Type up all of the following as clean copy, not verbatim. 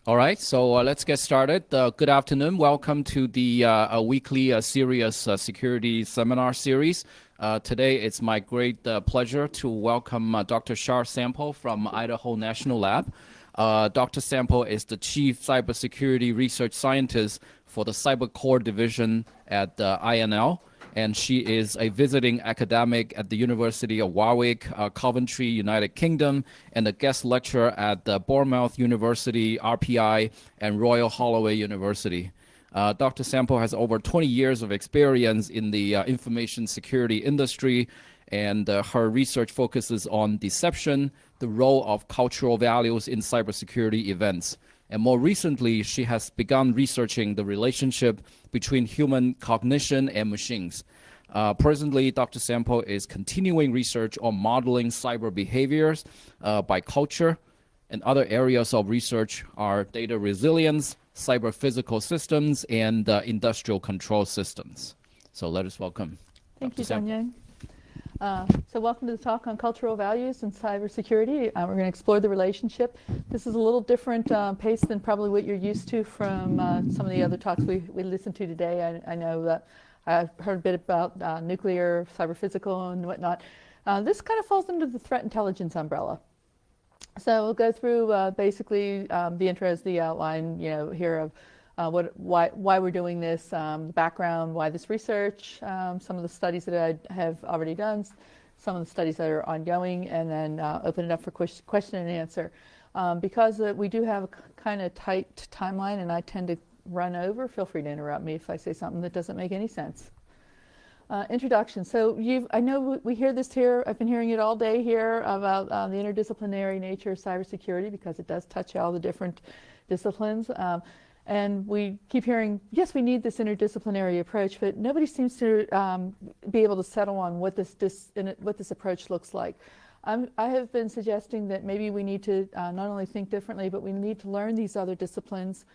All right, so let's get started. Good afternoon. Welcome to the weekly CERIAS security seminar series. Today, it's my great pleasure to welcome Dr. Shar Sample from Idaho National Lab. Dr. Sample is the Chief Cybersecurity Research Scientist for the Cyber Core Division at INL. And she is a visiting academic at the University of Warwick, Coventry, United Kingdom, and a guest lecturer at Bournemouth University, RPI, and Royal Holloway University. Dr. Sample has over 20 years of experience in the information security industry, and her research focuses on deception, the role of cultural values in cybersecurity events. And more recently, she has begun researching the relationship between human cognition and machines. Presently, Dr. Sample is continuing research on modeling cyber behaviors by culture, and other areas of research are data resilience, cyber physical systems, and industrial control systems. So let us welcome Thank Dr. you, Sample. Dong. So welcome to the talk on cultural values and cybersecurity. We're going to explore the relationship. This is a little different pace than probably what you're used to from some of the other talks we listened to today. I know that I've heard a bit about nuclear, cyber physical, and whatnot. This kind of falls under the threat intelligence umbrella. So we'll go through basically the intros, the outline, here of why we're doing this, the background, why this research, some of the studies that I have already done, some of the studies that are ongoing, and then open it up for question and answer. Because we do have a kind of tight timeline and I tend to run over, feel free to interrupt me if I say something that doesn't make any sense. Introduction. So I know we hear this here, I've been hearing it all day here about the interdisciplinary nature of cybersecurity because it does touch all the different disciplines. And we keep hearing, yes, we need this interdisciplinary approach, but nobody seems to be able to settle on what this approach looks like. I have been suggesting that maybe we need to not only think differently, but we need to learn these other disciplines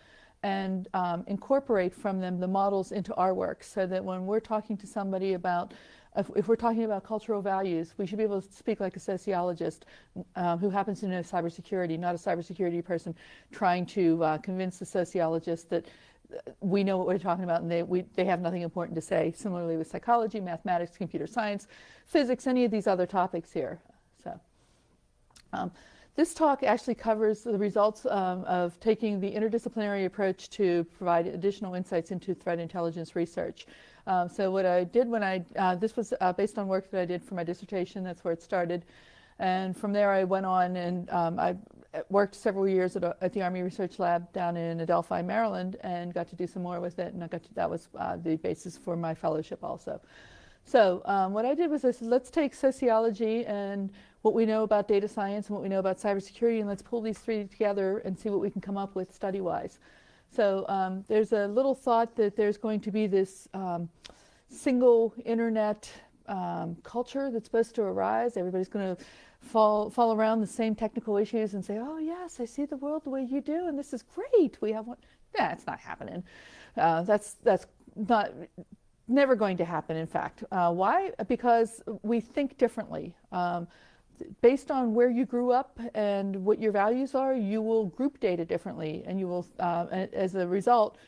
and incorporate from them the models into our work so that when we're talking to somebody about if we're talking about cultural values, we should be able to speak like a sociologist who happens to know cybersecurity, not a cybersecurity person trying to convince the sociologist that we know what we're talking about and they have nothing important to say. Similarly with psychology, mathematics, computer science, physics, any of these other topics here. So this talk actually covers the results of taking the interdisciplinary approach to provide additional insights into threat intelligence research. So what I did when this was based on work that I did for my dissertation, that's where it started. And from there I went on and I worked several years at the Army Research Lab down in Adelphi, Maryland, and got to do some more with it. And that was the basis for my fellowship also. So what I did was I said, let's take sociology and what we know about data science and what we know about cybersecurity, and let's pull these three together and see what we can come up with study-wise. So there's a little thought that there's going to be this single internet culture that's supposed to arise. Everybody's going to fall around the same technical issues and say, oh yes, I see the world the way you do, and this is great. We have one. Yeah, it's not happening. That's not never going to happen, in fact. Why? Because we think differently. Based on where you grew up and what your values are, you will group data differently, and you will, as a result,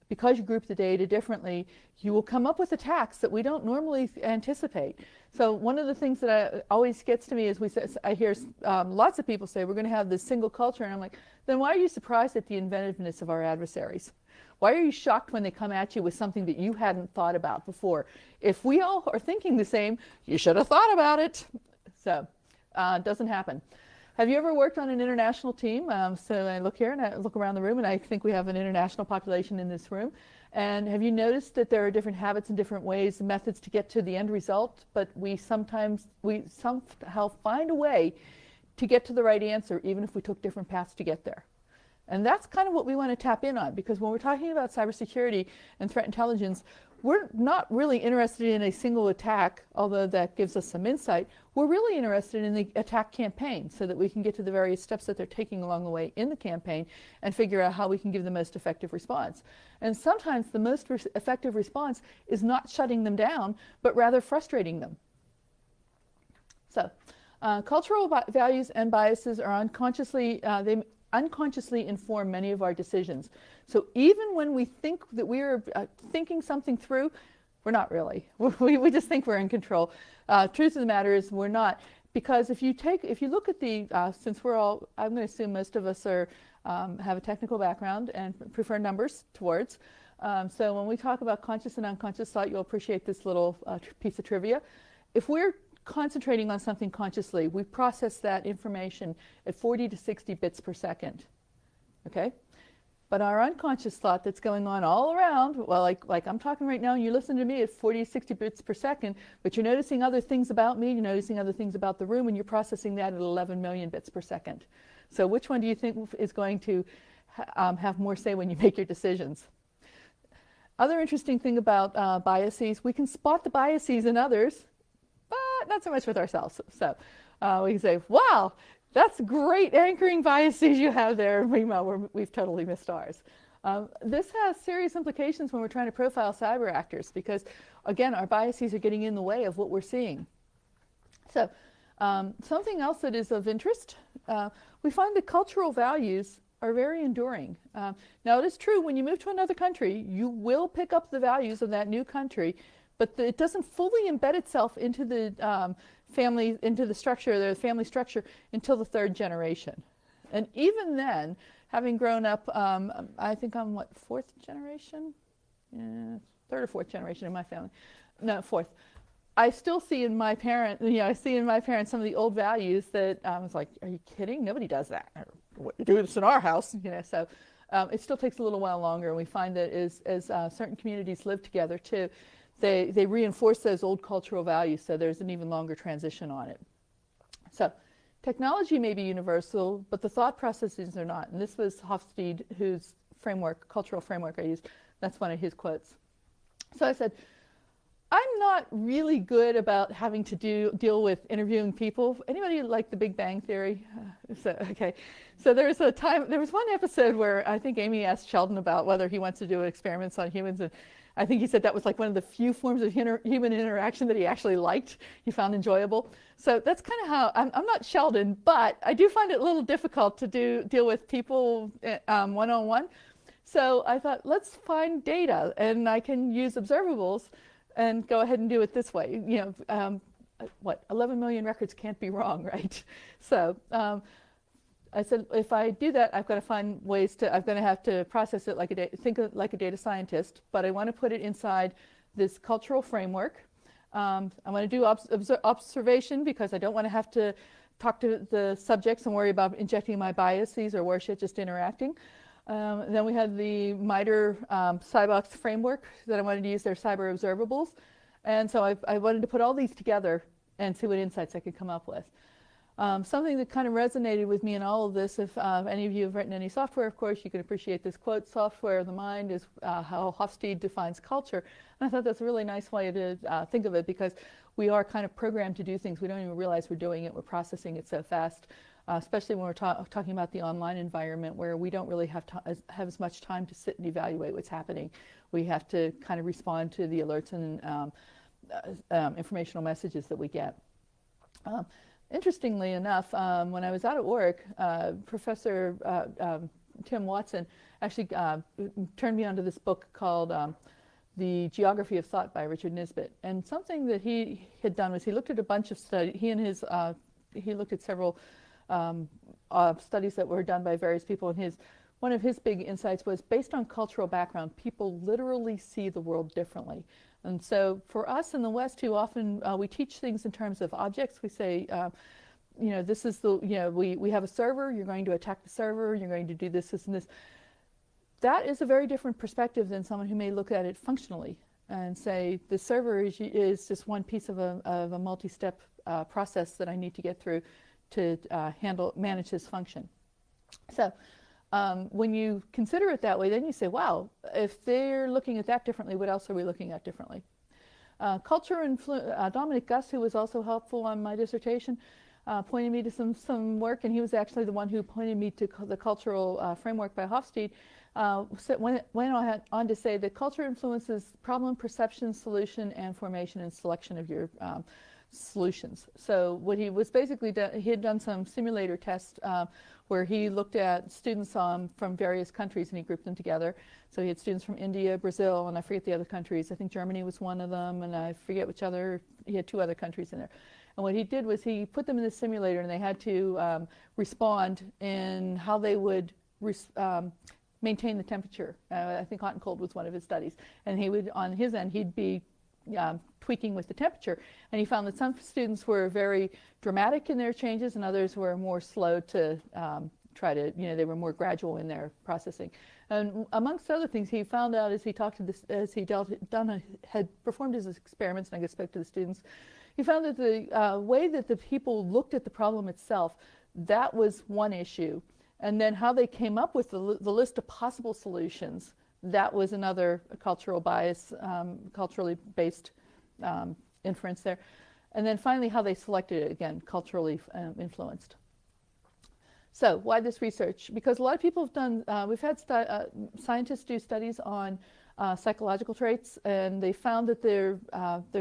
because you group the data differently, you will come up with attacks that we don't normally anticipate. So one of the things that always gets to me is I hear lots of people say we're going to have this single culture, and I'm like, then why are you surprised at the inventiveness of our adversaries? Why are you shocked when they come at you with something that you hadn't thought about before? If we all are thinking the same, you should have thought about it. So it doesn't happen. Have you ever worked on an international team? So I look here and I look around the room, and I think we have an international population in this room. And have you noticed that there are different habits and different ways and methods to get to the end result, but we somehow find a way to get to the right answer, even if we took different paths to get there. And that's kind of what we want to tap in on, because when we're talking about cybersecurity and threat intelligence, we're not really interested in a single attack, although that gives us some insight. We're really interested in the attack campaign so that we can get to the various steps that they're taking along the way in the campaign and figure out how we can give the most effective response. And sometimes the most effective response is not shutting them down, but rather frustrating them. So cultural values and biases are unconsciously, unconsciously inform many of our decisions. So even when we think that we're thinking something through, we're not really. We just think we're in control. Truth of the matter is we're not. Because if you look at the, since we're all, I'm going to assume most of us are, have a technical background and prefer numbers to words. So when we talk about conscious and unconscious thought, you'll appreciate this little piece of trivia. If we're concentrating on something consciously, we process that information at 40 to 60 bits per second. Okay? But our unconscious thought that's going on all around, well, like I'm talking right now and you're listening to me at 40 to 60 bits per second, but you're noticing other things about me, you're noticing other things about the room, and you're processing that at 11 million bits per second. So which one do you think is going to have more say when you make your decisions? Other interesting thing about biases, we can spot the biases in others, but not so much with ourselves. So we can say, wow, that's great anchoring biases you have there. Meanwhile, we've totally missed ours. This has serious implications when we're trying to profile cyber actors because, again, our biases are getting in the way of what we're seeing. So something else that is of interest, we find that cultural values are very enduring. Now, it is true when you move to another country, you will pick up the values of that new country, but it doesn't fully embed itself into the into the structure, the family structure, until the third generation. And even then, having grown up, I think I'm what, fourth generation? Yeah, third or fourth generation in my family. No, fourth. I still see in my parents some of the old values that I was like, are you kidding? Nobody does that. What you do this in our house, So it still takes a little while longer, and we find that as certain communities live together too, they reinforce those old cultural values, so there's an even longer transition on it. So technology may be universal, but the thought processes are not. And this was Hofstede, whose cultural framework I used. That's one of his quotes. So I said, I'm not really good about having to deal with interviewing people. Anybody like the Big Bang Theory? Okay. So there was one episode where I think Amy asked Sheldon about whether he wants to do experiments on humans, and I think he said that was like one of the few forms of human interaction that he actually liked, he found enjoyable. So that's kind of how, I'm not Sheldon, but I do find it a little difficult to deal with people one-on-one. So I thought, let's find data, and I can use observables and go ahead and do it this way. 11 million records can't be wrong, right? So I said, if I do that, I've got to find ways to, I'm going to have to process it think like a data scientist, but I want to put it inside this cultural framework. I want to do observation because I don't want to have to talk to the subjects and worry about injecting my biases or worse yet, just interacting. Then we had the MITRE Cybox framework that I wanted to use their cyber observables. And so I wanted to put all these together and see what insights I could come up with. Something that kind of resonated with me in all of this, if any of you have written any software, of course, you can appreciate this quote, software of the mind is how Hofstede defines culture. And I thought that's a really nice way to think of it because we are kind of programmed to do things. We don't even realize we're doing it. We're processing it so fast. Especially when we're talking about the online environment where we don't really have as much time to sit and evaluate what's happening. We have to kind of respond to the alerts and informational messages that we get. Interestingly enough, when I was out at work, Professor Tim Watson actually turned me onto this book called The Geography of Thought by Richard Nisbett. And something that he had done was he looked at a bunch of studies. He looked at several studies that were done by various people, and one of his big insights was based on cultural background, people literally see the world differently. And so for us in the West, too often we teach things in terms of objects. We say, this is we have a server, you're going to attack the server, you're going to do this, this, and this. That is a very different perspective than someone who may look at it functionally and say, the server is just one piece of a multi-step process that I need to get through to manage this function. So when you consider it that way, then you say, wow, if they're looking at that differently, what else are we looking at differently? Dominic Guss, who was also helpful on my dissertation, pointed me to some work, and he was actually the one who pointed me to the cultural framework by Hofstede. Went on to say that culture influences problem perception, solution, and formation and selection of your solutions. So what he was basically done, he had done some simulator tests where he looked at students from various countries and he grouped them together. So he had students from India, Brazil, and I forget the other countries. I think Germany was one of them, and I forget which other, he had 2 other countries in there. And what he did was he put them in the simulator and they had to respond in how they would maintain the temperature. I think hot and cold was one of his studies. And he would, on his end, he'd be tweaking with the temperature. And he found that some students were very dramatic in their changes and others were more slow to try to, they were more gradual in their processing. And amongst other things, he found out as he talked to this, as he had performed his experiments, and I guess spoke to the students, he found that the way that the people looked at the problem itself, that was one issue. And then how they came up with the list of possible solutions, that was another cultural bias, culturally based inference there. And then finally, how they selected it, again, culturally influenced. So why this research? Because a lot of people have done, we've had scientists do studies on psychological traits, and they found that their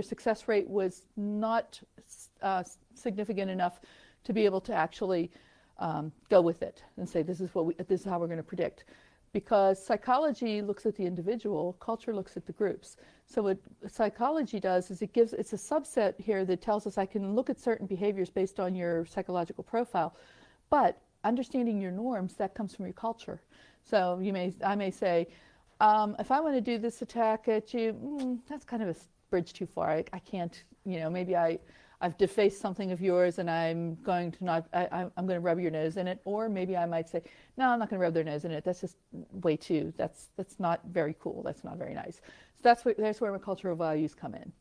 success rate was not significant enough to be able to actually go with it and say this is how we're going to predict. Because psychology looks at the individual, culture looks at the groups. So what psychology does is it's a subset here that tells us I can look at certain behaviors based on your psychological profile, but understanding your norms, that comes from your culture. So I may say, if I want to do this attack at you, that's kind of a bridge too far. I can't, maybe I've defaced something of yours and I'm going to rub your nose in it. Or maybe I might say, no, I'm not going to rub their nose in it. That's just way too, that's not very cool. That's not very nice. So that's where my cultural values come in.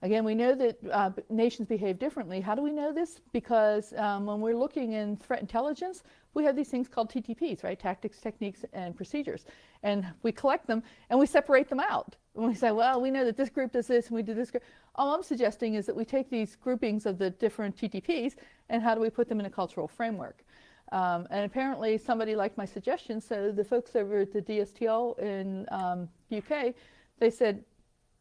Again, we know that nations behave differently. How do we know this? Because when we're looking in threat intelligence, we have these things called TTPs, right? Tactics, techniques, and procedures. And we collect them and we separate them out. And we say, well, we know that this group does this and we do this group. All I'm suggesting is that we take these groupings of the different TTPs and how do we put them in a cultural framework? And apparently somebody liked my suggestion. So the folks over at the DSTL in UK, they said,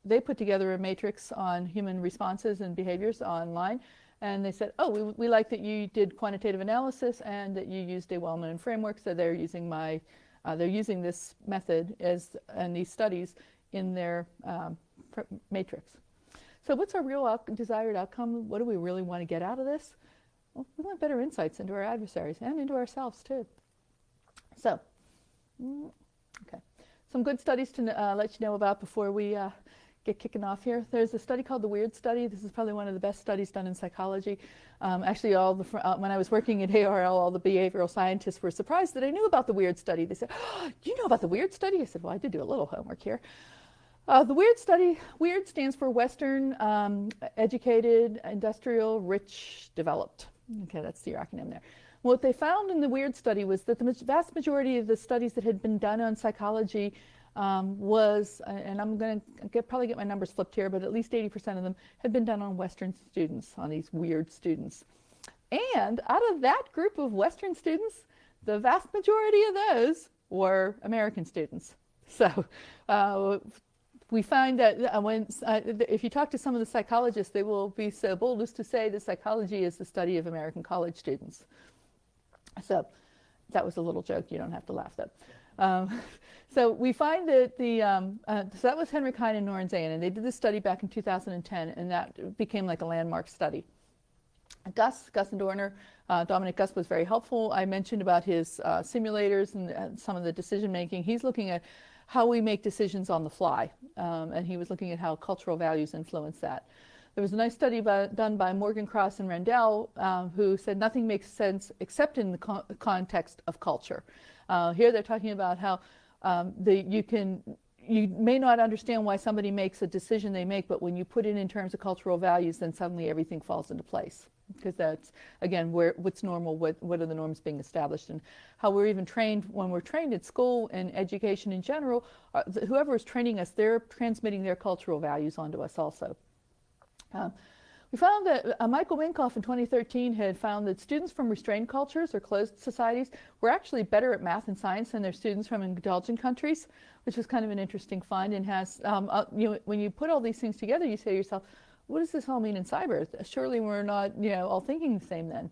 they put together a matrix on human responses and behaviors online, and they said, oh, we like that you did quantitative analysis and that you used a well-known framework, so they're using this method and these studies in their matrix. So what's our real desired outcome? What do we really want to get out of this? Well, we want better insights into our adversaries and into ourselves too. So, okay, some good studies to let you know about before we get kicking off here. There's a study called the WEIRD study. This is probably one of the best studies done in psychology. Actually, when I was working at ARL, all the behavioral scientists were surprised that I knew about the WEIRD study. They said, oh, do you know about the WEIRD study? I said, well, I did do a little homework here. The WEIRD study, WEIRD stands for Western, Educated, Industrial, Rich, Developed. Okay, that's the acronym there. What they found in the WEIRD study was that the vast majority of the studies that had been done on psychology was, and I'm going to probably get my numbers flipped here, but at least 80% of them had been done on Western students, on these weird students. And out of that group of Western students, the vast majority of those were American students. So we find that if you talk to some of the psychologists, they will be so bold as to say that psychology is the study of American college students. So that was a little joke. You don't have to laugh though. So we find that so that was Henrik Heine and Noren Zayn, and they did this study back in 2010, and that became like a landmark study. Gus and Dorner, Dominic Gus was very helpful. I mentioned about his simulators and some of the decision making. He's looking at how we make decisions on the fly, and he was looking at how cultural values influence that. There was a nice study done by Morgan Cross and Rendell, who said nothing makes sense except in the context of culture. Here they're talking about how you may not understand why somebody makes a decision they make, but when you put it in terms of cultural values, then suddenly everything falls into place. Because that's, again, what's normal, what are the norms being established, and how we're even trained when we're trained at school and education in general. Whoever is training us, they're transmitting their cultural values onto us also. We found that Michael Winkoff in 2013 had found that students from restrained cultures or closed societies were actually better at math and science than their students from indulgent countries, which was kind of an interesting find, and has, when you put all these things together, you say to yourself, what does this all mean in cyber? Surely we're not, all thinking the same then.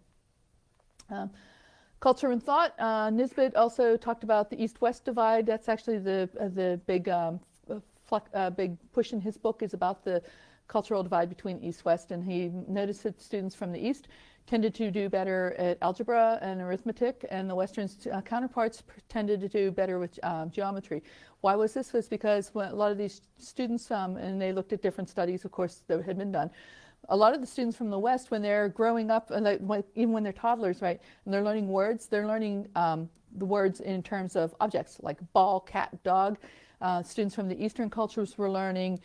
Culture and thought. Nisbet also talked about the East-West divide. That's actually the big big push in his book is about the cultural divide between East-West, and he noticed that students from the East tended to do better at algebra and arithmetic, and the Western counterparts tended to do better with geometry. Why was this? Was because when a lot of these students, and they looked at different studies, of course, that had been done, a lot of the students from the West, when they're growing up, even when they're toddlers, right, and they're learning words, they're learning the words in terms of objects, like ball, cat, dog. Students from the Eastern cultures were learning,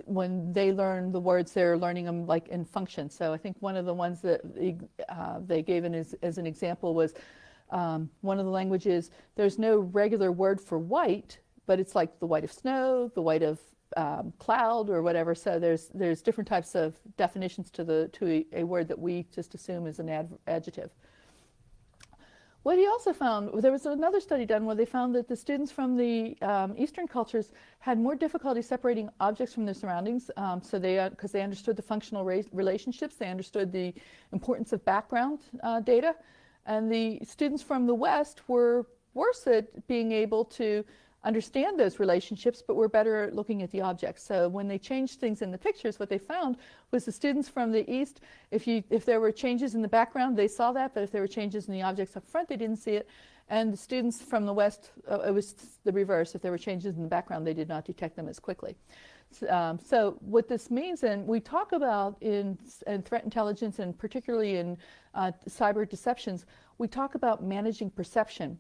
when they learn the words, they're learning them like in function. So I think one of the ones that they gave as an example was one of the languages, there's no regular word for white, but it's like the white of snow, the white of cloud or whatever. So there's different types of definitions to a word that we just assume is an adjective. What he also found, there was another study done where they found that the students from the Eastern cultures had more difficulty separating objects from their surroundings. Because they understood the functional relationships, they understood the importance of background data. And the students from the West were worse at being able to understand those relationships, but were better at looking at the objects. So when they changed things in the pictures, what they found was the students from the East, if there were changes in the background, they saw that, but if there were changes in the objects up front, they didn't see it. And the students from the West, it was the reverse. If there were changes in the background, they did not detect them as quickly. So what this means, and we talk about in threat intelligence, and particularly in cyber deceptions, we talk about managing perception.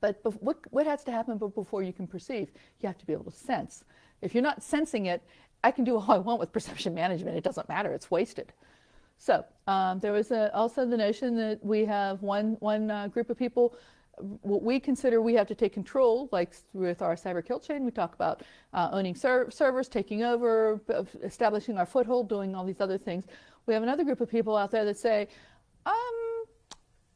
But what has to happen before you can perceive? You have to be able to sense. If you're not sensing it, I can do all I want with perception management. It doesn't matter. It's wasted. So there was also the notion that we have one group of people, what we consider we have to take control, like with our cyber kill chain. We talk about owning servers, taking over, establishing our foothold, doing all these other things. We have another group of people out there that say,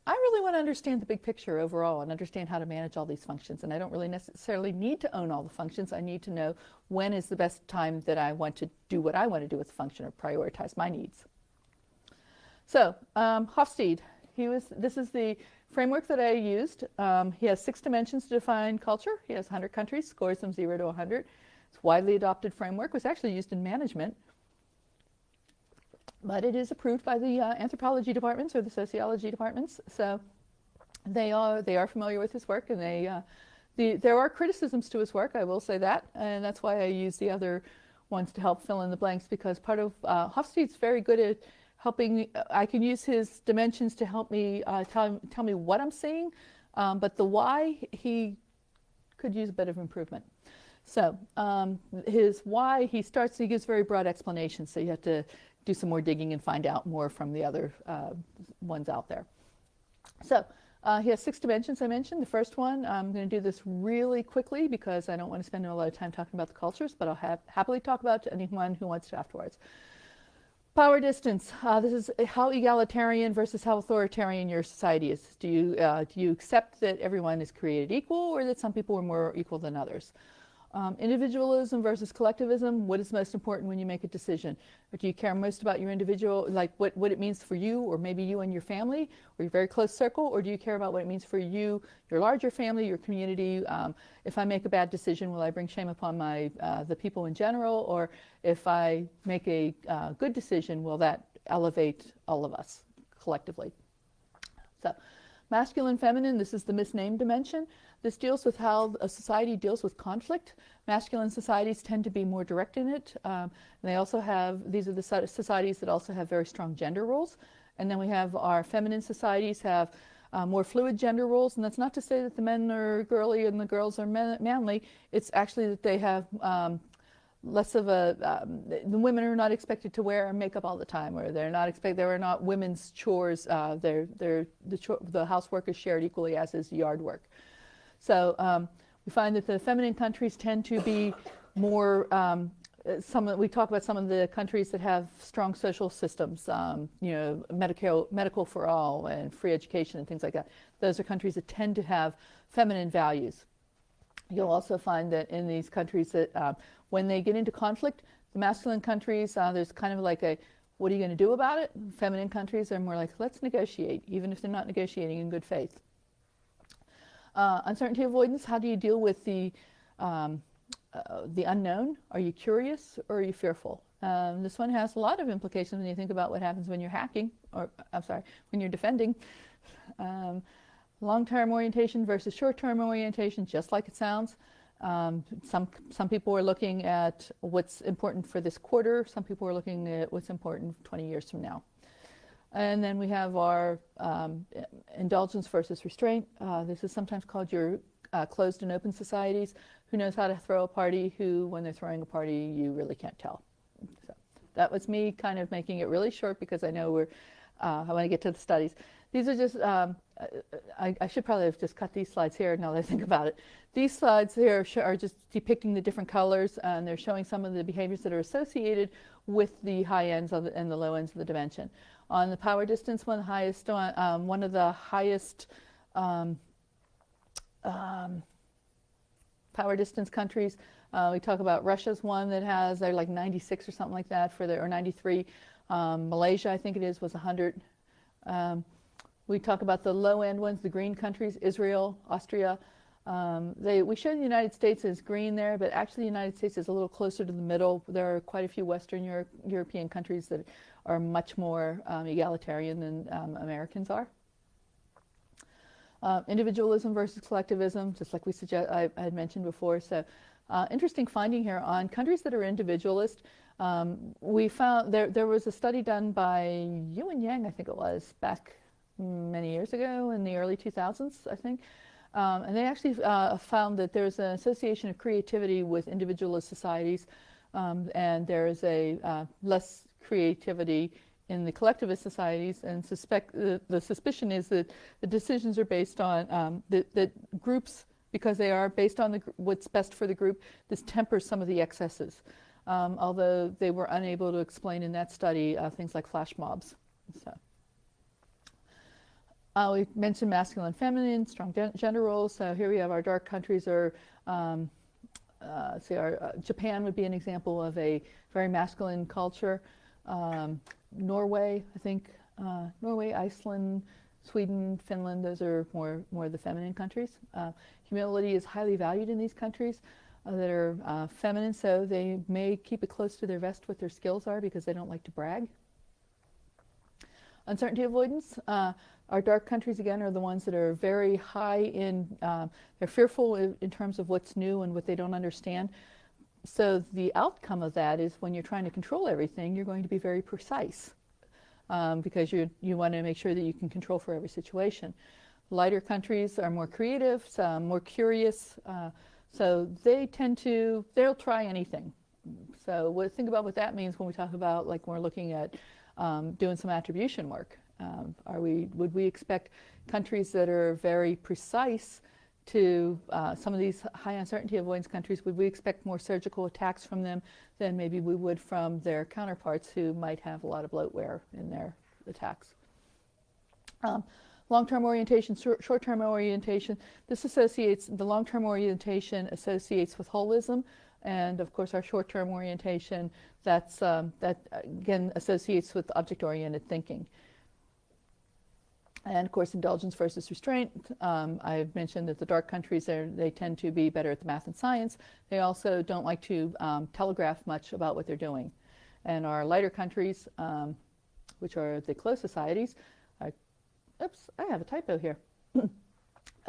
I really want to understand the big picture overall and understand how to manage all these functions. And I don't really necessarily need to own all the functions. I need to know when is the best time that I want to do what I want to do with the function or prioritize my needs. So Hofstede, this is the framework that I used. He has 6 dimensions to define culture. He has 100 countries, scores them 0 to 100. It's a widely adopted framework. It was actually used in management. But it is approved by the anthropology departments or the sociology departments, so they are familiar with his work, and there are criticisms to his work. I will say that, and that's why I use the other ones to help fill in the blanks, because part of Hofstede's very good at helping. I can use his dimensions to help me tell me what I'm seeing, but the why, he could use a bit of improvement. So his why, he gives very broad explanations, so you have to do some more digging and find out more from the other ones out there. So he has 6 dimensions I mentioned. The first one, I'm going to do this really quickly because I don't want to spend a lot of time talking about the cultures, but I'll happily talk about anyone who wants to afterwards. Power distance. This is how egalitarian versus how authoritarian your society is. Do you accept that everyone is created equal, or that some people are more equal than others? Individualism versus collectivism. What is most important when you make a decision? Or do you care most about your individual, like what it means for you, or maybe you and your family, or your very close circle? Or do you care about what it means for you, your larger family, your community? If I make a bad decision, will I bring shame upon the people in general? Or if I make a good decision, will that elevate all of us collectively? So, masculine, feminine, this is the misnamed dimension. This deals with how a society deals with conflict. Masculine societies tend to be more direct in it. And they also have, these are the societies that also have very strong gender roles. And then we have our feminine societies have more fluid gender roles. And that's not to say that the men are girly and the girls are manly. It's actually that they have less of the women are not expected to wear makeup all the time, or there are not women's chores. The housework is shared equally, as is yard work. So we find that the feminine countries tend to be more, we talk about some of the countries that have strong social systems, medical for all and free education and things like that. Those are countries that tend to have feminine values. You'll also find that in these countries that when they get into conflict, The masculine countries, there's kind of like a, what are you going to do about it? Feminine countries are more like, let's negotiate, even if they're not negotiating in good faith. Uncertainty avoidance, how do you deal with the unknown? Are you curious or are you fearful? This one has a lot of implications when you think about what happens when you're hacking, or I'm sorry, when you're defending. Long-term orientation versus short-term orientation, just like it sounds. Some people are looking at what's important for this quarter. Some people are looking at what's important 20 years from now. And then we have our indulgence versus restraint. This is sometimes called your closed and open societies. Who knows how to throw a party? Who, when they're throwing a party, you really can't tell. So that was me kind of making it really short because I know I want to get to the studies. These are just, I should probably have just cut these slides here now that I think about it. These slides here are just depicting the different colors, and they're showing some of the behaviors that are associated with the high ends and the low ends of the dimension. On the power distance one, one of the highest power distance countries, we talk about Russia's one that has, they're like 96 or something like that, or 93. Malaysia, I think it is, was 100. We talk about the low-end ones, the green countries, Israel, Austria. We show the United States as green there, but actually the United States is a little closer to the middle. There are quite a few Western European countries that are much more egalitarian than Americans are. Individualism versus collectivism, just like I had mentioned before. So interesting finding here on countries that are individualist. We found there was a study done by Yu and Yang, I think it was, back many years ago in the early 2000s, I think. And they actually found that there's an association of creativity with individualist societies, and there is a less creativity in the collectivist societies, and the suspicion is that the decisions are based on that groups, because they are based on what's best for the group, this tempers some of the excesses. Although they were unable to explain in that study things like flash mobs. So. We mentioned masculine and feminine, strong gender roles. So here we have our dark countries are, Japan would be an example of a very masculine culture. Norway, I think, Norway, Iceland, Sweden, Finland, those are more the feminine countries. Humility is highly valued in these countries that are feminine, so they may keep it close to their vest what their skills are because they don't like to brag. Uncertainty avoidance. Our dark countries, again, are the ones that are very high in, they're fearful in terms of what's new and what they don't understand. So the outcome of that is when you're trying to control everything, you're going to be very precise because you want to make sure that you can control for every situation. Lighter countries are more creative, more curious, so they they'll try anything. So think about what that means when we talk about, like, when we're looking at doing some attribution work. Would we expect countries that are very precise to some of these high uncertainty avoidance countries, would we expect more surgical attacks from them than maybe we would from their counterparts who might have a lot of bloatware in their attacks? Long-term orientation, short-term orientation. The long-term orientation associates with holism, and of course our short-term orientation, that again associates with object-oriented thinking. And of course, indulgence versus restraint. I've mentioned that the dark countries, they tend to be better at the math and science. They also don't like to telegraph much about what they're doing. And our lighter countries, which are the closed societies, oops, I have a typo here.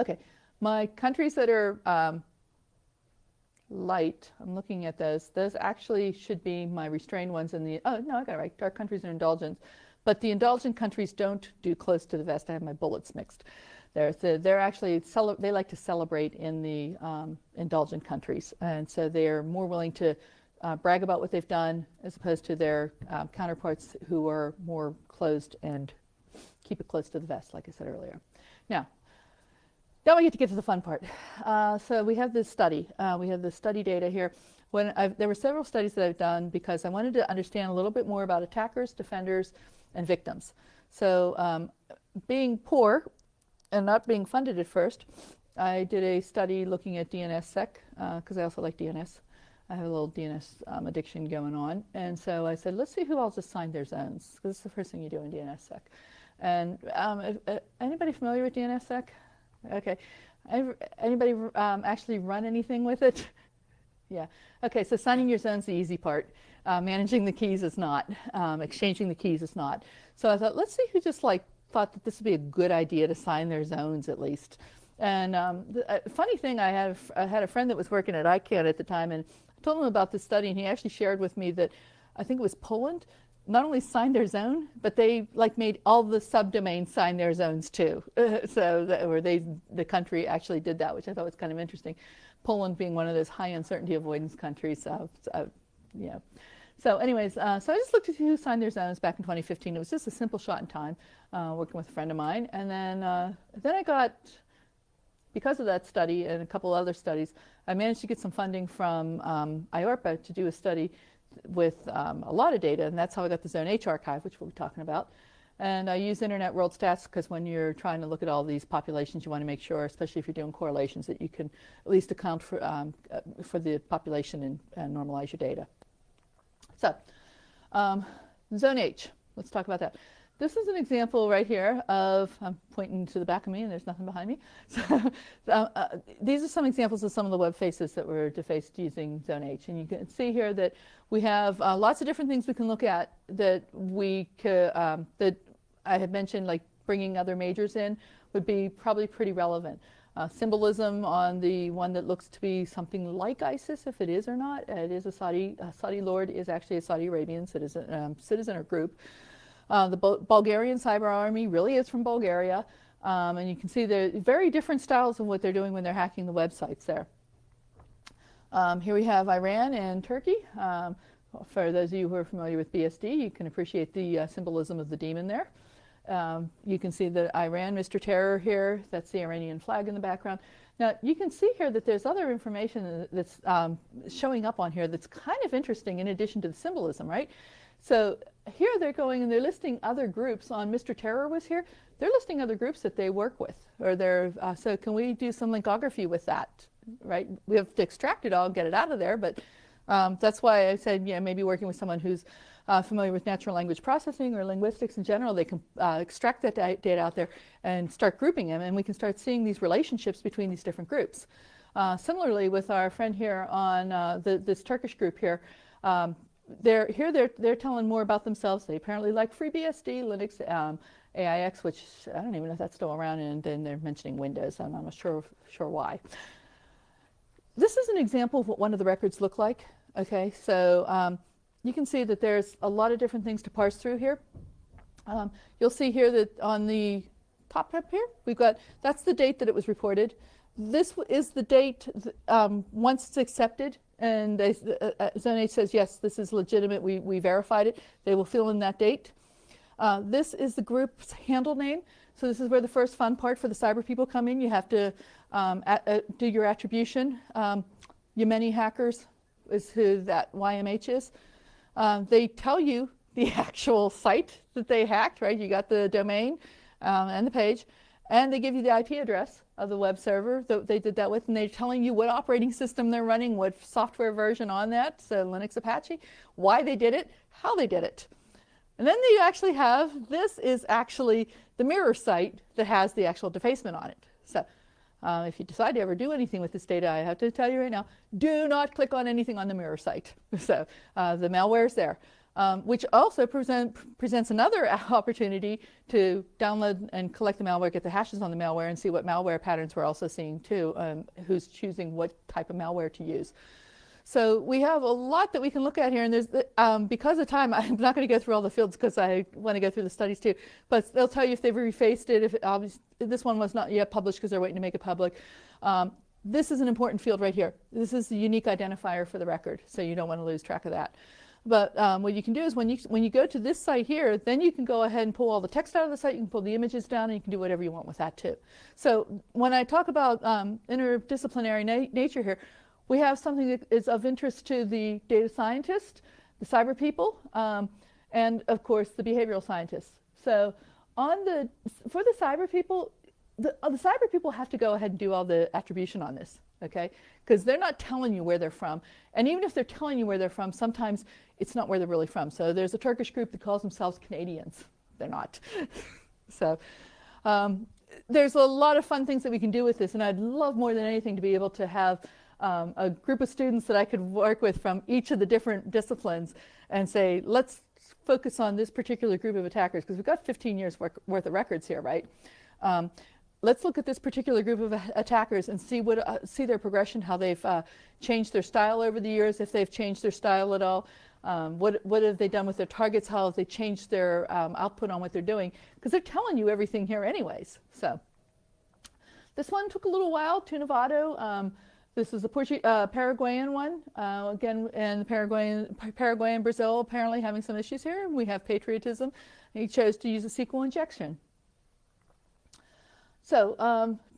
Okay, my countries that are light, I'm looking at those actually should be my restrained ones in the, oh no, I got it right, dark countries are indulgent. But the indulgent countries don't do close to the vest. I have my bullets mixed. They're actually, they like to celebrate in the indulgent countries. And so they're more willing to brag about what they've done as opposed to their counterparts who are more closed and keep it close to the vest, like I said earlier. Now we get to the fun part. So we have this study. We have the study data here. There were several studies that I've done because I wanted to understand a little bit more about attackers, defenders, and victims. So being poor and not being funded at first, I did a study looking at DNSSEC because I also like DNS. I have a little DNS addiction going on. And so I said, let's see who else assigned their zones, because it's the first thing you do in DNSSEC. And anybody familiar with DNSSEC? Okay. Anybody actually run anything with it? Yeah. Okay, so assigning your zones is the easy part. Managing the keys is not. Exchanging the keys is not. So I thought, let's see who just thought that this would be a good idea to assign their zones at least. And the funny thing, I had a friend that was working at ICANN at the time, and I told him about this study, and he actually shared with me that I think it was Poland not only signed their zone, but they made all the subdomains sign their zones too. The country actually did that, which I thought was kind of interesting. Poland being one of those high uncertainty avoidance countries. Yeah. So anyways, so I just looked at who signed their zones back in 2015. It was just a simple shot in time, working with a friend of mine. And then I got, because of that study and a couple other studies, I managed to get some funding from IORPA to do a study with a lot of data, and that's how I got the Zone H archive, which we'll be talking about. And I use Internet World Stats because when you're trying to look at all these populations, you want to make sure, especially if you're doing correlations, that you can at least account for the population and normalize your data. So, Zone H, let's talk about that. This is an example right here of, I'm pointing to the back of me and there's nothing behind me. So, these are some examples of some of the web faces that were defaced using Zone H. And you can see here that we have lots of different things we can look at that that I had mentioned, like bringing other majors in would be probably pretty relevant. Symbolism on the one that looks to be something like ISIS, if it is or not. It is a Saudi lord is actually a Saudi Arabian citizen or group. The Bulgarian cyber army really is from Bulgaria. And you can see the very different styles of what they're doing when they're hacking the websites there. Here we have Iran and Turkey. For those of you who are familiar with BSD, you can appreciate the symbolism of the demon there. You can see the Iran, Mr. Terror here. That's the Iranian flag in the background. Now, you can see here that there's other information that's showing up on here that's kind of interesting in addition to the symbolism, right? So here they're going and they're listing other groups. On Mr. Terror was here. They're listing other groups that they work with. Or they're, so can we do some lingography with that, right? We have to extract it all, get it out of there, but that's why I said, yeah, maybe working with someone who's familiar with natural language processing or linguistics in general, they can extract that data out there and start grouping them, and we can start seeing these relationships between these different groups. Similarly, with our friend here on this Turkish group here, they're telling more about themselves. They apparently like FreeBSD, Linux, AIX, which I don't even know if that's still around, and then they're mentioning Windows. I'm not sure why. This is an example of what one of the records look like. Okay, so you can see that there's a lot of different things to parse through here. You'll see here that on the top up here, we've got, that's the date that it was reported. This is the date once it's accepted, and Zone H says, yes, this is legitimate, we verified it. They will fill in that date. This is the group's handle name. So this is where the first fun part for the cyber people come in. You have to do your attribution. Yemeni hackers is who that YMH is. They tell you the actual site that they hacked, right? You got the domain and the page, and they give you the IP address of the web server that they did that with, and they're telling you what operating system they're running, what software version on that, so Linux, Apache, why they did it, how they did it. And then you actually have, this is actually the mirror site that has the actual defacement on it. So if you decide to ever do anything with this data, I have to tell you right now, do not click on anything on the mirror site. So the malware is there, which also presents another opportunity to download and collect the malware, get the hashes on the malware, and see what malware patterns we're also seeing too, who's choosing what type of malware to use. So we have a lot that we can look at here, and there's because of time, I'm not going to go through all the fields because I want to go through the studies too. But they'll tell you if they've refaced it. If obviously this one was not yet published because they're waiting to make it public. This is an important field right here. This is the unique identifier for the record, so you don't want to lose track of that. But what you can do is when you go to this site here, then you can go ahead and pull all the text out of the site. You can pull the images down, and you can do whatever you want with that too. So when I talk about interdisciplinary nature here, we have something that is of interest to the data scientist, the cyber people, and of course the behavioral scientists. So for the cyber people, the cyber people have to go ahead and do all the attribution on this, okay? Because they're not telling you where they're from. And even if they're telling you where they're from, sometimes it's not where they're really from. So there's a Turkish group that calls themselves Canadians. They're not. So there's a lot of fun things that we can do with this, and I'd love more than anything to be able to have a group of students that I could work with from each of the different disciplines and say, let's focus on this particular group of attackers, because we've got 15 years worth of records here, right? Let's look at this particular group of attackers and see see their progression, how they've changed their style over the years, if they've changed their style at all. What have they done with their targets? How have they changed their output on what they're doing? Because they're telling you everything here anyways. So this one took a little while, Tunavado. This is a Paraguayan one. Again, and Paraguay and Brazil apparently having some issues here. We have patriotism. He chose to use a SQL injection. So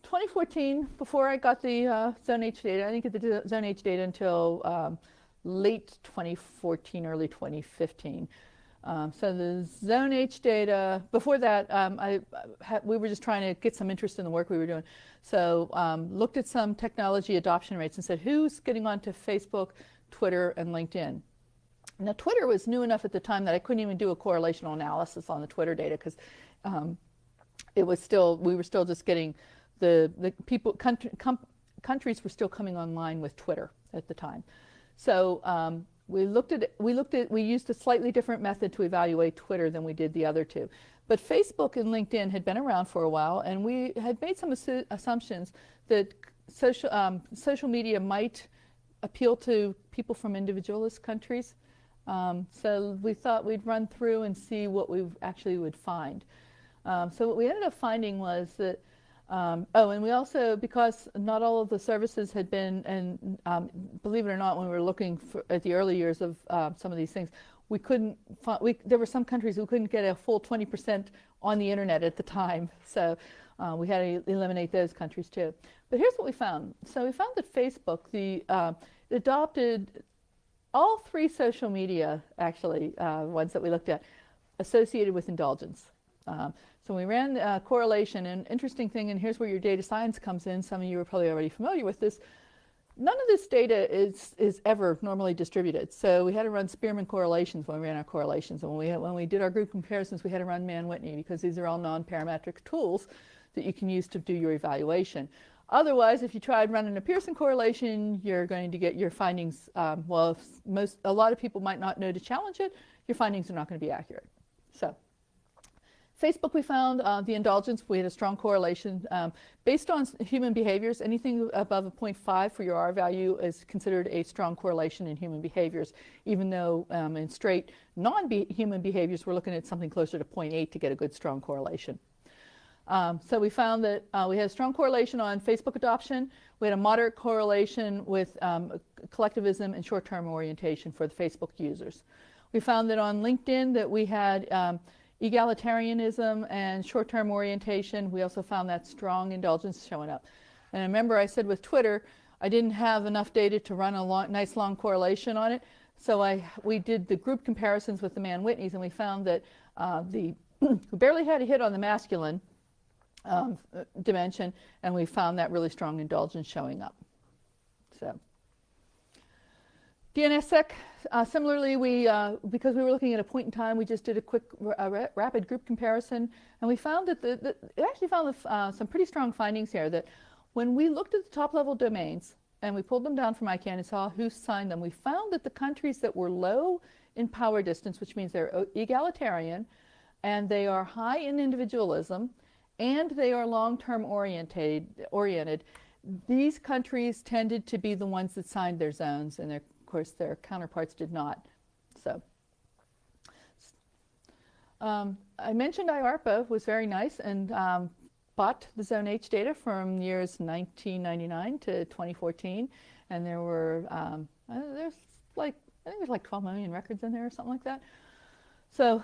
2014, before I got the Zone H data, I didn't get the Zone H data until late 2014, early 2015. So the Zone H data, before that, we were just trying to get some interest in the work we were doing. So looked at some technology adoption rates and said, who's getting onto Facebook, Twitter, and LinkedIn? Now, Twitter was new enough at the time that I couldn't even do a correlational analysis on the Twitter data, because we were still just getting the people, countries were still coming online with Twitter at the time. So we used a slightly different method to evaluate Twitter than we did the other two. But Facebook and LinkedIn had been around for a while, and we had made some assumptions that social media might appeal to people from individualist countries. So we thought we'd run through and see what we actually would find. So what we ended up finding was that, and we also, because not all of the services had been, and believe it or not, when we were looking at the early years of some of these things, we couldn't there were some countries who couldn't get a full 20% on the internet at the time. So we had to eliminate those countries too. But here's what we found. So we found that Facebook, adopted all three social media, actually, ones that we looked at, associated with indulgence. So we ran correlation, and interesting thing, and here's where your data science comes in. Some of you are probably already familiar with this. None of this data is ever normally distributed. So we had to run Spearman correlations when we ran our correlations. And when we did our group comparisons, we had to run Mann-Whitney, because these are all non-parametric tools that you can use to do your evaluation. Otherwise, if you tried running a Pearson correlation, you're going to get your findings, a lot of people might not know to challenge it, your findings are not going to be accurate. So Facebook, we found the indulgence, we had a strong correlation. Based on human behaviors, anything above a 0.5 for your R value is considered a strong correlation in human behaviors, even though in straight non-human behaviors, we're looking at something closer to 0.8 to get a good strong correlation. So we found that we had a strong correlation on Facebook adoption. We had a moderate correlation with collectivism and short-term orientation for the Facebook users. We found that on LinkedIn that we had egalitarianism and short-term orientation. We also found that strong indulgence showing up. And remember, I said with Twitter, I didn't have enough data to run a nice long correlation on it. So we did the group comparisons with the Mann-Whitneys, and we found that we barely had a hit on the masculine dimension, and we found that really strong indulgence showing up. So DNSSEC, similarly, because we were looking at a point in time, we just did a quick, rapid group comparison, and we found that it actually found some pretty strong findings here, that when we looked at the top-level domains, and we pulled them down from ICANN and saw who signed them, we found that the countries that were low in power distance, which means they're egalitarian, and they are high in individualism, and they are long-term oriented, these countries tended to be the ones that signed their zones, and of course their counterparts did not. So I mentioned IARPA was very nice and bought the Zone H data from years 1999 to 2014, and there were there's like, I think there's like 12 million records in there or something like that. So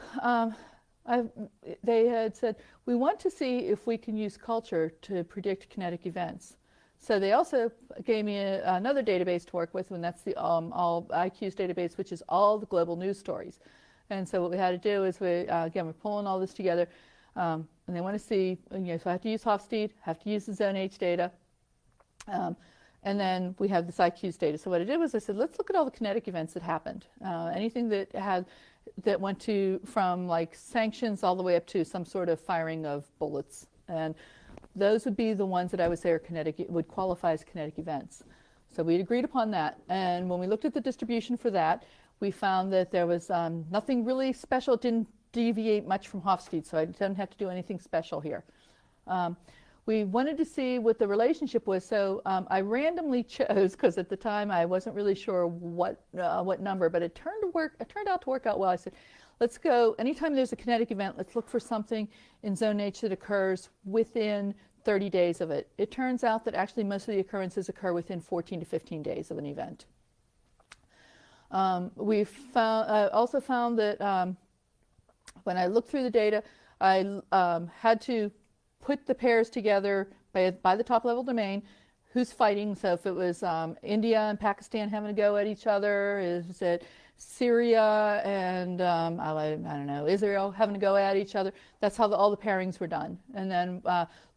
they had said, we want to see if we can use culture to predict kinetic events. So they also gave me another database to work with, and that's the All IQ's database, which is all the global news stories. And so what we had to do is again, we're pulling all this together. And they want to see, so I have to use Hofstede, have to use the Zone H data. And then we have this IQs data. So what I did was I said, let's look at all the kinetic events that happened. Anything that went from like sanctions all the way up to some sort of firing of bullets. And those would be the ones that I would say would qualify as kinetic events. So we agreed upon that. And when we looked at the distribution for that, we found that there was nothing really special. It didn't deviate much from Hofstede, so I didn't have to do anything special here. We wanted to see what the relationship was, so I randomly chose, because at the time I wasn't really sure what number, but it turned out to work out well. I said, let's go, anytime there's a kinetic event, let's look for something in Zone H that occurs within 30 days of it. It turns out that actually most of the occurrences occur within 14 to 15 days of an event. We also found that when I looked through the data, I had to put the pairs together by the top level domain, who's fighting. So if it was India and Pakistan having to go at each other, is it Syria and I don't know, Israel having to go at each other? That's how all the pairings were done. And then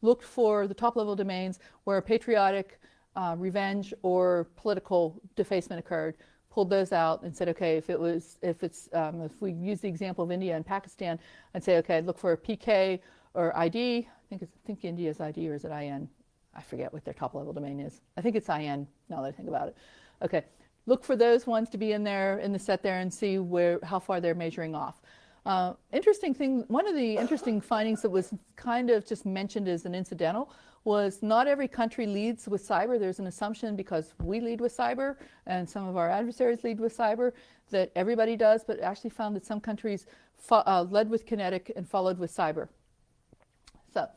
looked for the top level domains where patriotic revenge or political defacement occurred. Pulled those out and said, okay, if we use the example of India and Pakistan, I'd say, okay, I'd look for a PK or ID. I think India's ID, or is it IN? I forget what their top level domain is. I think it's IN now that I think about it. Okay, look for those ones to be in there in the set there and see how far they're measuring off. Interesting thing, one of the interesting findings that was kind of just mentioned as an incidental was not every country leads with cyber. There's an assumption because we lead with cyber and some of our adversaries lead with cyber that everybody does, but actually found that some countries led with kinetic and followed with cyber. So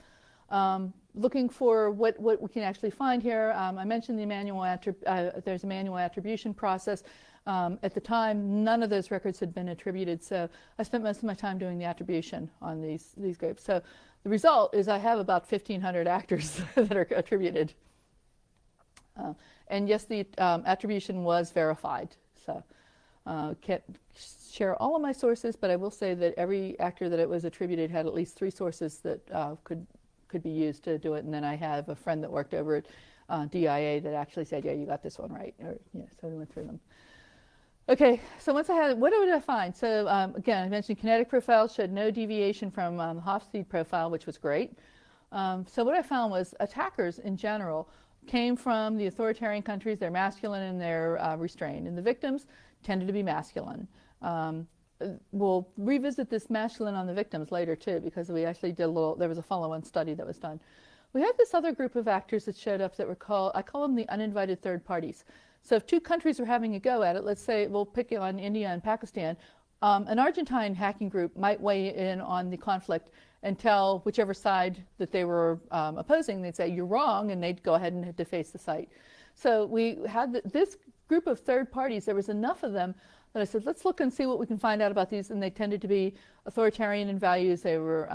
looking for what we can actually find here, I mentioned there's a manual attribution process. At the time, none of those records had been attributed, so I spent most of my time doing the attribution on these groups. So the result is I have about 1,500 actors that are attributed. And yes, the attribution was verified. So can't share all of my sources, but I will say that every actor that it was attributed had at least 3 sources that could be used to do it. And then I have a friend that worked over at DIA that actually said, yeah, you got this one right. Or, so we went through them. Okay, so once I had, what did I find? So again, I mentioned kinetic profiles showed no deviation from the Hofstede profile, which was great. So what I found was attackers in general came from the authoritarian countries. They're masculine and they're restrained. And the victims tended to be masculine. We'll revisit this masculine on the victims later too, because we actually did there was a follow-on study that was done. We had this other group of actors that showed up that were I call them the uninvited third parties. So if 2 countries were having a go at it, let's say we'll pick on India and Pakistan, an Argentine hacking group might weigh in on the conflict and tell whichever side that they were opposing, they'd say, you're wrong, and they'd go ahead and deface the site. So we had this group of third parties, there was enough of them that I said, let's look and see what we can find out about these, and they tended to be authoritarian in values, they were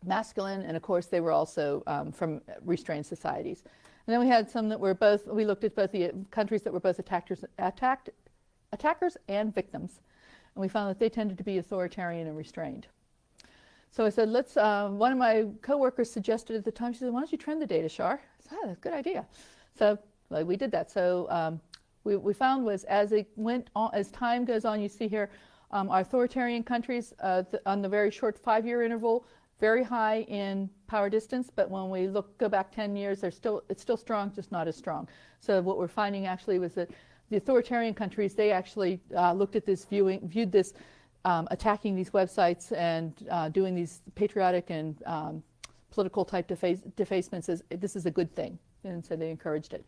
masculine, and of course they were also from restrained societies. And then we had some that were we looked at both the countries that were both attackers and victims. And we found that they tended to be authoritarian and restrained. So I said, one of my coworkers suggested at the time, she said, why don't you trend the data, Shar? I said, that's a good idea. So we did that. So we found was as it went on, as time goes on, you see here, our authoritarian countries on the very short 5-year interval, very high in power distance, but when we go back 10 years, it's still strong, just not as strong. So what we're finding actually was that the authoritarian countries, they actually looked at this, viewed this attacking these websites and doing these patriotic and political type defacements as this is a good thing, and so they encouraged it.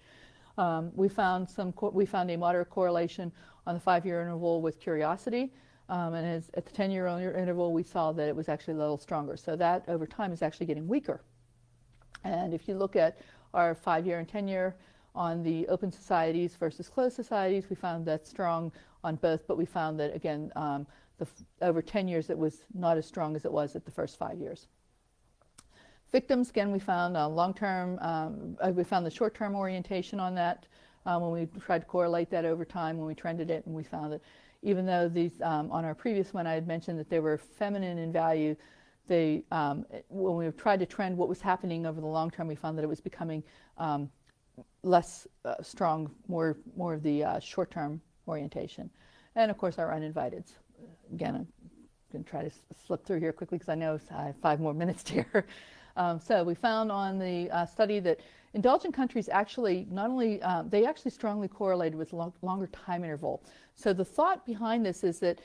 We found a moderate correlation on the 5-year interval with curiosity. And at the 10-year interval, we saw that it was actually a little stronger. So that, over time, is actually getting weaker. And if you look at our 5-year and 10-year on the open societies versus closed societies, we found that strong on both. But we found that, again, over 10 years, it was not as strong as it was at the first 5 years. Victims, again, we found long-term, we found the short-term orientation on that when we tried to correlate that over time, when we trended it, and we found that even though these, on our previous one, I had mentioned that they were feminine in value, when we tried to trend what was happening over the long term, we found that it was becoming less strong, more of the short-term orientation. And of course, our uninviteds. Again, I'm going to try to slip through here quickly because I know I have 5 more minutes here. So we found on the study that indulgent countries actually not only, they actually strongly correlated with longer time interval. So the thought behind this is that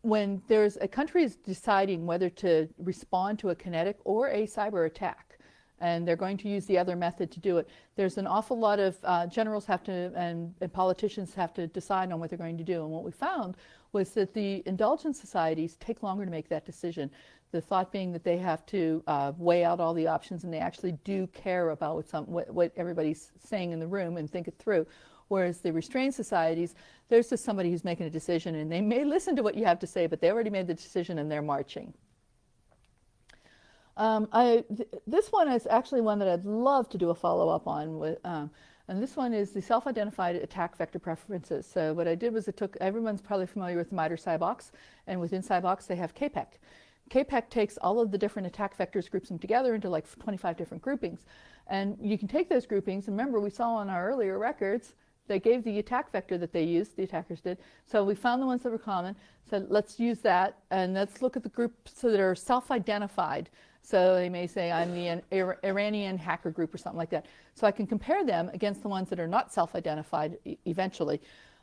when there's a country is deciding whether to respond to a kinetic or a cyber attack, and they're going to use the other method to do it, there's an awful lot of generals have to, and politicians have to decide on what they're going to do. And what we found was that the indulgent societies take longer to make that decision. The thought being that they have to weigh out all the options, and they actually do care about what everybody's saying in the room and think it through. Whereas the restrained societies, there's just somebody who's making a decision, and they may listen to what you have to say, but they already made the decision and they're marching. This one is actually one that I'd love to do a follow-up on, and this one is the self-identified attack vector preferences. So what I did was everyone's probably familiar with the MITRE SciBox, and within SciBox they have KPEC. KPEC takes all of the different attack vectors, groups them together into like 25 different groupings. And you can take those groupings, and remember we saw on our earlier records, they gave the attack vector that they used, the attackers did. So we found the ones that were common, said let's use that, and let's look at the groups that are self-identified. So they may say, I'm the Iranian hacker group or something like that. So I can compare them against the ones that are not self-identified eventually.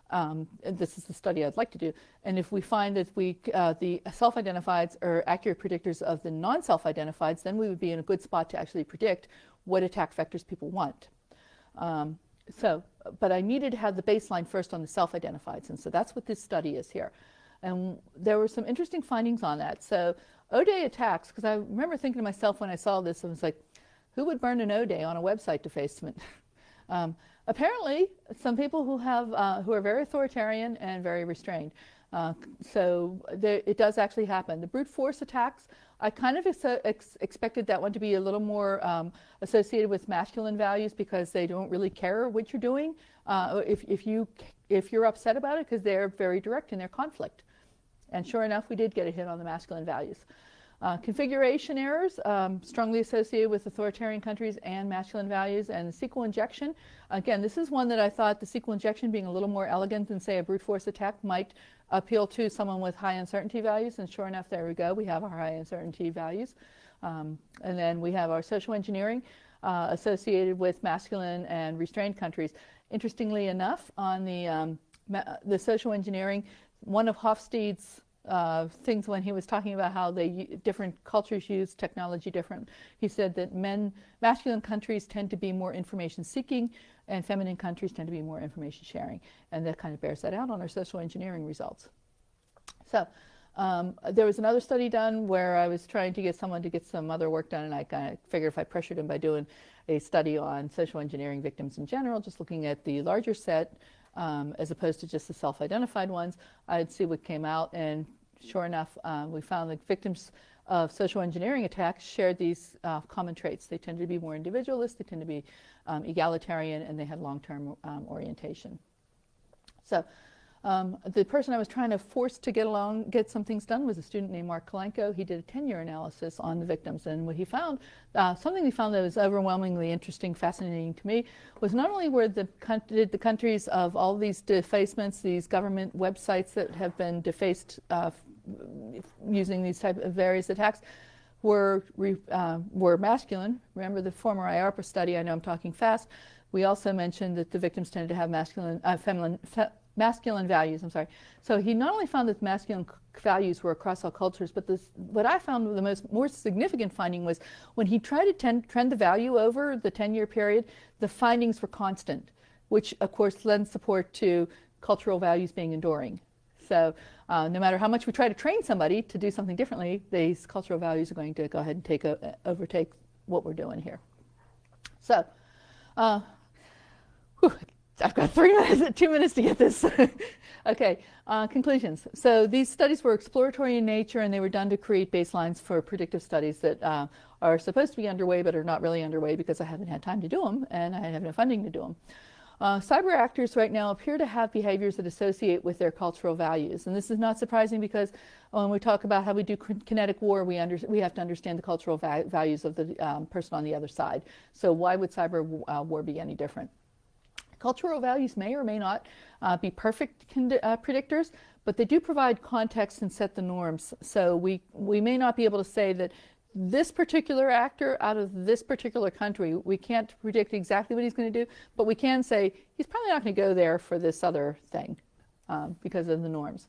And this is the study I'd like to do. And if we find that the self-identifieds are accurate predictors of the non-self-identifieds, then we would be in a good spot to actually predict what attack vectors people want. But I needed to have the baseline first on the self-identifieds, and so that's what this study is here. And there were some interesting findings on that. So O-Day attacks, because I remember thinking to myself when I saw this, I was like, who would burn an O-Day on a website defacement? Apparently, some people who are very authoritarian and very restrained. It does actually happen. The brute force attacks, I kind of expected that one to be a little more associated with masculine values because they don't really care what you're doing if you're upset about it, because they're very direct in their conflict. And sure enough, we did get a hit on the masculine values. Configuration errors, strongly associated with authoritarian countries and masculine values. And the SQL injection, again, this is one that I thought the SQL injection being a little more elegant than, say, a brute force attack might appeal to someone with high uncertainty values. And sure enough, there we go. We have our high uncertainty values. And then we have our social engineering associated with masculine and restrained countries. Interestingly enough, on the social engineering, one of Hofstede's things when he was talking about how different cultures use technology different, he said that masculine countries tend to be more information seeking and feminine countries tend to be more information sharing. And that kind of bears that out on our social engineering results. So there was another study done where I was trying to get someone to get some other work done, and I kind of figured if I pressured him by doing a study on social engineering victims in general, just looking at the larger set, as opposed to just the self-identified ones, I'd see what came out. And sure enough, we found that victims of social engineering attacks shared these common traits. They tended to be more individualist, they tend to be egalitarian, and they had long-term orientation. So the person I was trying to force to get some things done was a student named Mark Kalenko. He did a 10-year analysis on the victims, and what he found, something he found that was overwhelmingly interesting, fascinating to me, was not only were the countries of all these defacements, these government websites that have been defaced using these type of various attacks, were masculine. Remember the former IARPA study, I know I'm talking fast. We also mentioned that the victims tended to have masculine values, I'm sorry. So he not only found that masculine values were across all cultures, but what I found the more significant finding was when he tried to trend the value over the 10-year period, the findings were constant, which of course lends support to cultural values being enduring. So no matter how much we try to train somebody to do something differently, these cultural values are going to go ahead and overtake what we're doing here. So I've got 2 minutes to get this. Okay, conclusions. So these studies were exploratory in nature, and they were done to create baselines for predictive studies that are supposed to be underway but are not really underway because I haven't had time to do them and I have no funding to do them. Cyber actors right now appear to have behaviors that associate with their cultural values. And this is not surprising because when we talk about how we do kinetic war, we have to understand the cultural values of the person on the other side. So why would cyber war be any different? Cultural values may or may not be perfect predictors, but they do provide context and set the norms. So we may not be able to say that this particular actor out of this particular country, we can't predict exactly what he's going to do, but we can say he's probably not going to go there for this other thing because of the norms.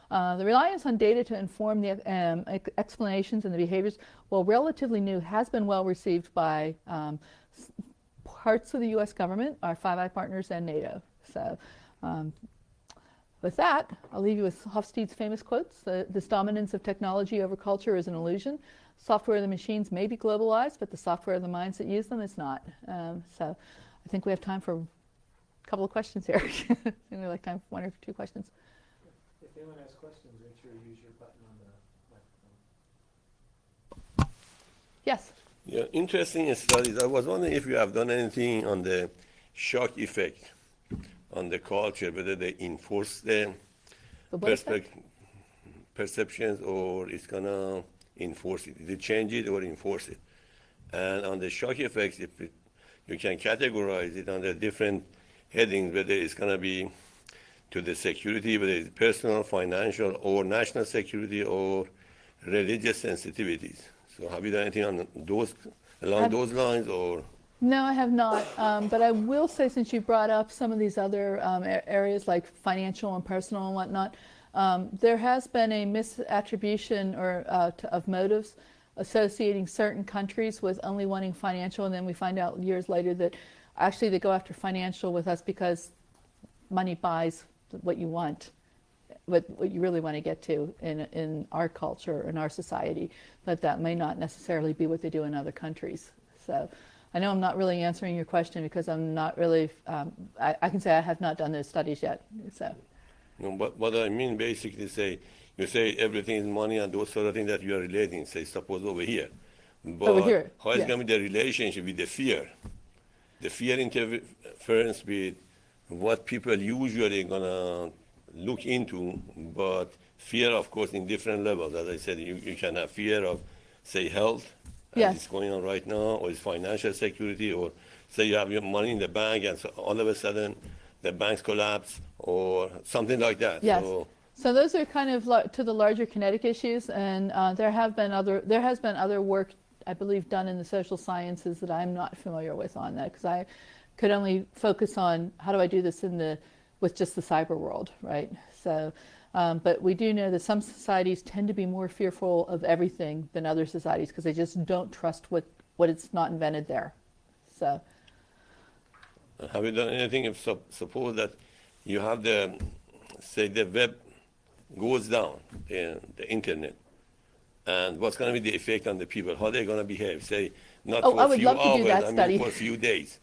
The reliance on data to inform the explanations and the behaviors, while relatively new, has been well received by parts of the U.S. government, our Five Eyes partners, and NATO. So with that, I'll leave you with Hofstede's famous quotes. This dominance of technology over culture is an illusion. Software of the machines may be globalized, but the software of the minds that use them is not. So I think we have time for a couple of questions here. We like time for one or two questions. If anyone has questions, make sure you use your button on the microphone. Yes? Yeah, interesting studies. I was wondering if you have done anything on the shock effect on the culture, whether they enforce the perceptions or it's going to enforce it. Did it change it or enforce it? And on the shock effects, if you can categorize it under different headings, whether it's going to be to the security, whether it's personal, financial, or national security, or religious sensitivities. So have you done anything on those, along those lines, or? No, I have not. But I will say, since you brought up some of these other areas like financial and personal and whatnot, there has been a misattribution of motives associating certain countries with only wanting financial, and then we find out years later that actually they go after financial with us because money buys what you want, what you really want to get to in our culture, in our society, but that may not necessarily be what they do in other countries. So I know I'm not really answering your question because I'm not really, I can say I have not done those studies yet. So. No, but what I mean basically you say everything is money and those sort of things that you are relating, say suppose over here. But over here, how is going to be the relationship with the fear? The fear interference with what people usually going to look into, but fear, of course, in different levels. As I said, you can have fear of, say, health, as it's going on right now, or it's financial security, or say you have your money in the bank and so all of a sudden the banks collapse, or something like that. Yes. So those are kind of to the larger kinetic issues, and there has been other work, I believe, done in the social sciences that I'm not familiar with on that, because I could only focus on how do I do this with just the cyber world, right? So, but we do know that some societies tend to be more fearful of everything than other societies because they just don't trust what it's not invented there. So. Have you done anything if suppose that you have the web goes down, the internet, and what's going to be the effect on the people? How they're going to behave? Say, not for a few hours, for a few days.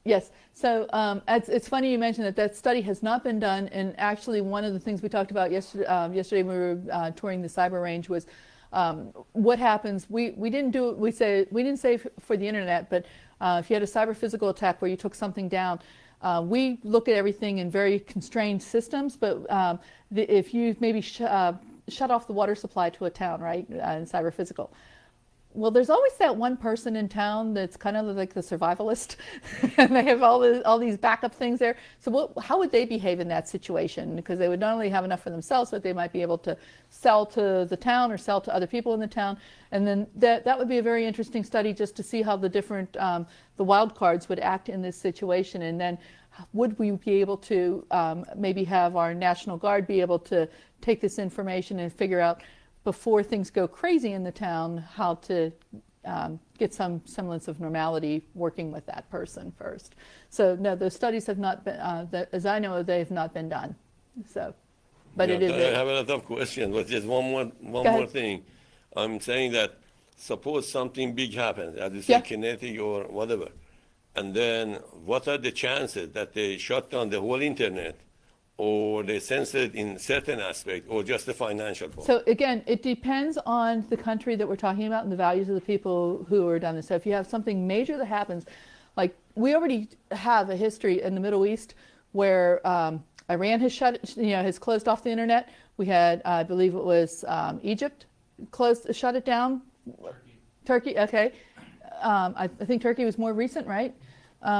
Yes. So it's funny you mentioned that study has not been done, and actually one of the things we talked about yesterday when we were touring the cyber range was what happens. We didn't do it. We didn't say for the internet, but if you had a cyber physical attack where you took something down, we look at everything in very constrained systems. But if you maybe shut off the water supply to a town, right, in cyber physical. Well, there's always that one person in town that's kind of like the survivalist, and they have all these backup things there. So how would they behave in that situation? Because they would not only have enough for themselves, but they might be able to sell to the town or sell to other people in the town. And then that would be a very interesting study just to see how the different, the wild cards would act in this situation. And then would we be able to maybe have our National Guard be able to take this information and figure out before things go crazy in the town, how to get some semblance of normality working with that person first. So no, those studies have not been, as I know, they have not been done. So, but it is. I have a lot of questions, but just one more thing. I'm saying that suppose something big happens, as you say, kinetic or whatever, and then what are the chances that they shut down the whole internet, or they censor it in certain aspect, or just the financial part? So again, it depends on the country that we're talking about and the values of the people who are done this. So if you have something major that happens, Like, we already have a history in the Middle East where Iran has has closed off the internet. We had, I believe it was Egypt, shut it down. Turkey, okay. I think Turkey was more recent, right?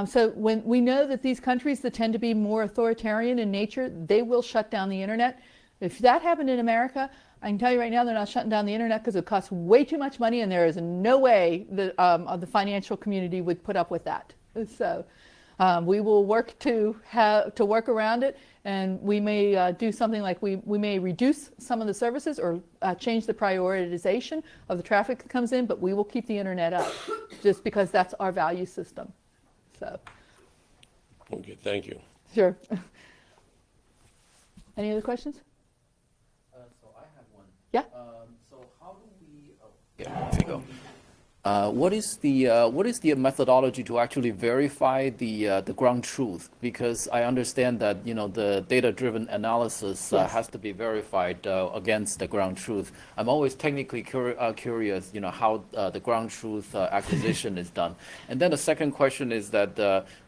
So when we know that these countries that tend to be more authoritarian in nature, they will shut down the internet. If that happened in America, I can tell you right now they're not shutting down the internet because it costs way too much money, and there is no way that the financial community would put up with that. So we will work to work around it, and we may do something like we may reduce some of the services or change the prioritization of the traffic that comes in, but we will keep the internet up just because that's our value system. So. Okay, thank you. Sure. Any other questions? So I have one. Yeah. So how do we? Yeah, there you go. What is the methodology to actually verify the ground truth? Because I understand that the data-driven analysis Yes. has to be verified against the ground truth. I'm always technically curious, how the ground truth acquisition is done. And then the second question is that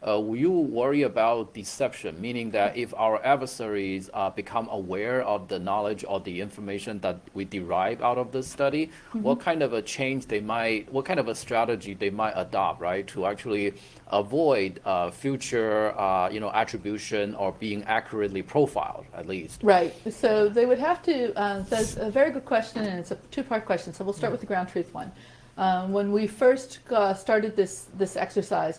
will you worry about deception, meaning that if our adversaries become aware of the knowledge or the information that we derive out of this study, Mm-hmm. what kind of a change what kind of a strategy they might adopt, right, to actually avoid future, attribution or being accurately profiled, at least? Right. So they would have to. That's a very good question, and it's a two-part question. So we'll start with the ground truth one. When we first started this exercise,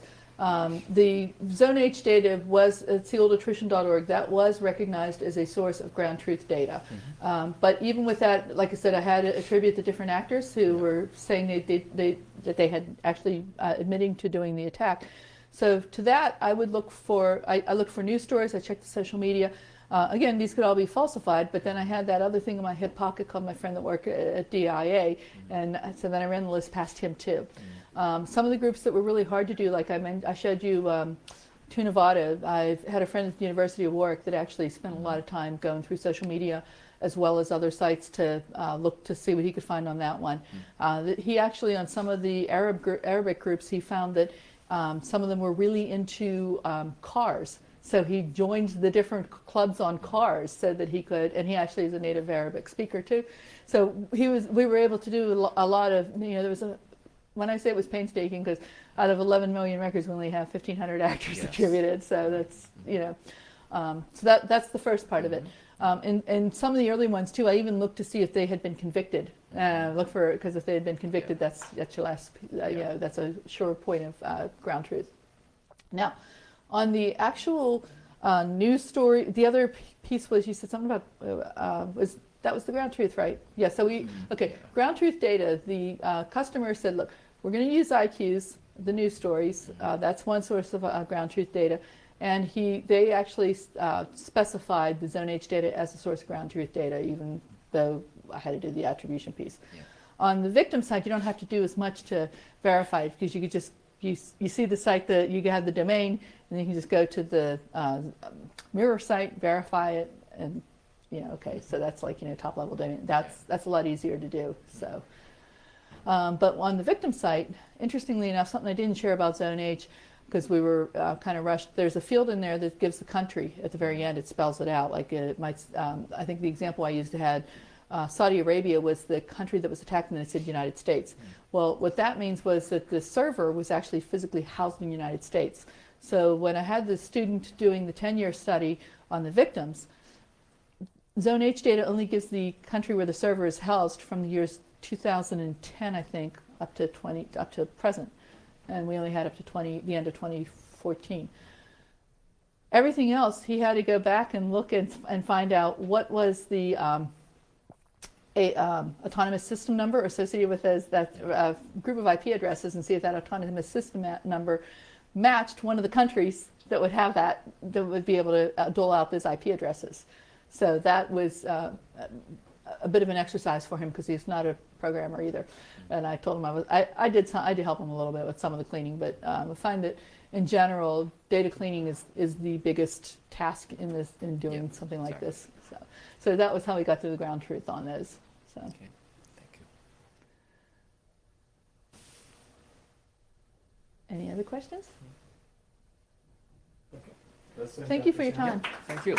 the Zone H data was at sealedattrition.org. That was recognized as a source of ground truth data. Mm-hmm. But even with that, like I said, I had to attribute the different actors who were saying that they had actually admitting to doing the attack. So to that, I would look for, I looked for news stories, I checked the social media. Again, these could all be falsified, but then I had that other thing in my hip pocket called my friend that worked at DIA, and so then I ran the list past him too. Some of the groups that were really hard to do, like I showed you to Nevada. I've had a friend at the University of Warwick that actually spent a lot of time going through social media as well as other sites to look to see what he could find on that one. He actually, on some of the Arabic groups, he found that some of them were really into cars. So he joined the different clubs on cars so that he could, and he actually is a native Arabic speaker too. So we were able to do a lot of, there was when I say it was painstaking, because out of 11 million records, we only have 1,500 actors attributed. So that's, so that's the first part of it. And some of the early ones too, I even looked to see if they had been convicted. Because if they had been convicted, that's your last, that's a sure point of ground truth. Now, on the actual news story, the other piece was, you said something about, that was the ground truth, right? Yeah, so ground truth data, the customer said, look, we're going to use IQs, the news stories, that's one source of ground truth data, and they actually specified the Zone H data as a source of ground truth data, even though I had to do the attribution piece. Yeah. On the victim side, you don't have to do as much to verify it, because you could just, you see the site, that you have the domain, and then you can just go to the mirror site, verify it, and so that's like, top level domain. That's a lot easier to do. So, but on the victim site, interestingly enough, something I didn't share about Zone H, because we were kind of rushed. There's a field in there that gives the country at the very end. It spells it out. Like it might. I think the example I used had Saudi Arabia was the country that was attacked, and it said United States. Well, what that means was that the server was actually physically housed in the United States. So when I had the student doing the 10-year study on the victims, Zone H data only gives the country where the server is housed from the years 2010, I think, up to present, and we only had up to the end of 2014. Everything else, he had to go back and look and find out what was the autonomous system number associated with that group of IP addresses, and see if that autonomous system number matched one of the countries that would have that would be able to dole out those IP addresses. So that was a bit of an exercise for him, because he's not a programmer either. And I told him I did help him a little bit with some of the cleaning, but I find that in general, data cleaning is the biggest task in doing something like this. So that was how we got to the ground truth on those. So. Okay. Thank you. Any other questions? Okay. Let's send Thank you for your Dr. Sandel. time. Thank you.